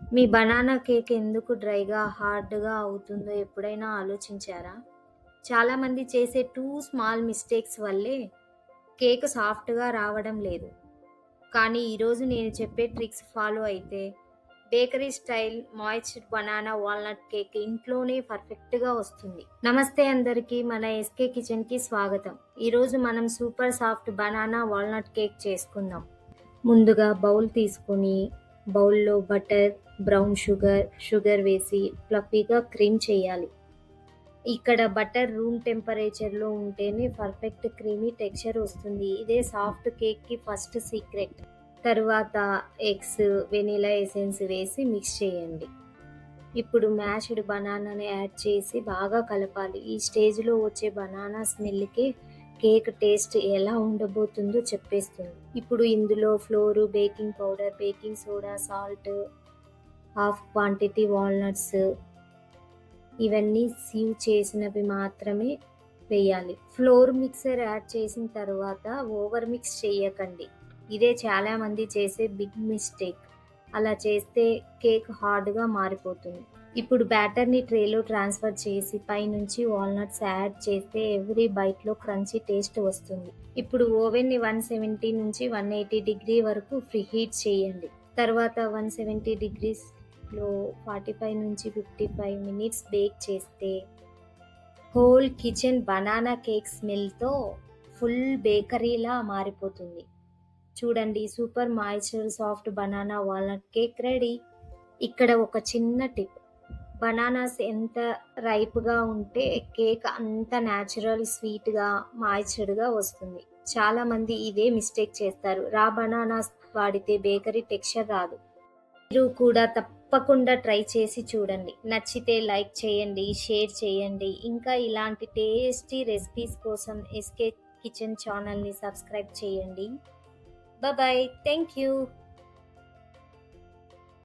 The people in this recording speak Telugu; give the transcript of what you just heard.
మీ బనానా కేక్ ఎందుకు డ్రైగా, హార్డ్‌గా అవుతుందో ఎప్పుడైనా ఆలోచించారా? చాలామంది చేసే 2 స్మాల్ మిస్టేక్స్ వల్లే కేక్ సాఫ్ట్‌గా రావడం లేదు. కానీ ఈరోజు నేను చెప్పే ట్రిక్స్ ఫాలో అయితే bakery style moisture banana walnut cake ఇంట్లోనే పర్ఫెక్ట్‌గా వస్తుంది. నమస్తే అందరికీ, మన ఎస్కే కిచెన్‌కి స్వాగతం. ఈరోజు మనం super soft banana walnut cake చేసుకుందాం. ముందుగా బౌల్ తీసుకొని బౌల్‌లో బటర్, బ్రౌన్ షుగర్ వేసి ఫ్లఫీగా క్రీమ్ చేయాలి. ఇక్కడ బటర్ రూమ్ టెంపరేచర్‌లో ఉంటేనే పర్ఫెక్ట్ క్రీమీ టెక్స్చర్ వస్తుంది. ఇదే సాఫ్ట్ కేక్‌కి ఫస్ట్ సీక్రెట్. తరువాత ఎగ్స్, వెనిలా ఎసెన్స్ వేసి మిక్స్ చేయండి. ఇప్పుడు మ్యాష్డ్ బనానాని యాడ్ చేసి బాగా కలపాలి. ఈ స్టేజ్‌లో వచ్చే బనానా స్మెల్‌కి కేక్ టేస్ట్ ఎలా ఉండబోతుందో చెప్పేస్తుంది. ఇప్పుడు ఇందులో floor, baking powder, baking soda, salt, half quantity walnuts ఇవన్నీ సీవ్ చేసినవి మాత్రమే వేయాలి. ఫ్లోర్ మిక్సర్ యాడ్ చేసిన తర్వాత ఓవర్ మిక్స్ చేయకండి. ఇదే చాలా మంది చేసే బిగ్ మిస్టేక్. అలా చేస్తే కేక్ హార్డ్‌గా మారిపోతుంది. ఇప్పుడు బ్యాటర్‌ని ట్రేలో ట్రాన్స్‌ఫర్ చేసి పైనుంచి వాల్నట్స్ యాడ్ చేస్తే ఎవ్రీ బైట్‌లో క్రంచీ టేస్ట్ వస్తుంది. ఇప్పుడు ఓవెన్‌ని 170 నుంచి 180 డిగ్రీ వరకు ప్రీహీట్ చేయండి. తర్వాత 170 డిగ్రీస్‌లో 45 నుంచి 55 మినిట్స్ బేక్ చేస్తే హోల్ కిచెన్ బనానా కేక్ స్మెల్‌తో ఫుల్ బేకరీలా మారిపోతుంది. చూడండి, super moisture soft banana walnut cake ready. ఇక్కడ ఒక చిన్న టిప్. బనానాస్ ఎంత రైప్‌గా ఉంటే కేక్ అంత న్యాచురల్ స్వీట్‌గా, మాయిశ్చర్డ్‌గా వస్తుంది. చాలామంది ఇదే మిస్టేక్ చేస్తారు. రా బనానాస్ వాడితే బేకరీ టెక్స్చర్ రాదు. మీరు కూడా తప్పకుండా ట్రై చేసి చూడండి. నచ్చితే లైక్ చేయండి, షేర్ చేయండి. ఇంకా ఇలాంటి టేస్టీ రెసిపీస్ కోసం ఎస్కే కిచెన్ ఛానల్‌ని సబ్స్క్రైబ్ చేయండి. బాయ్. Thank you.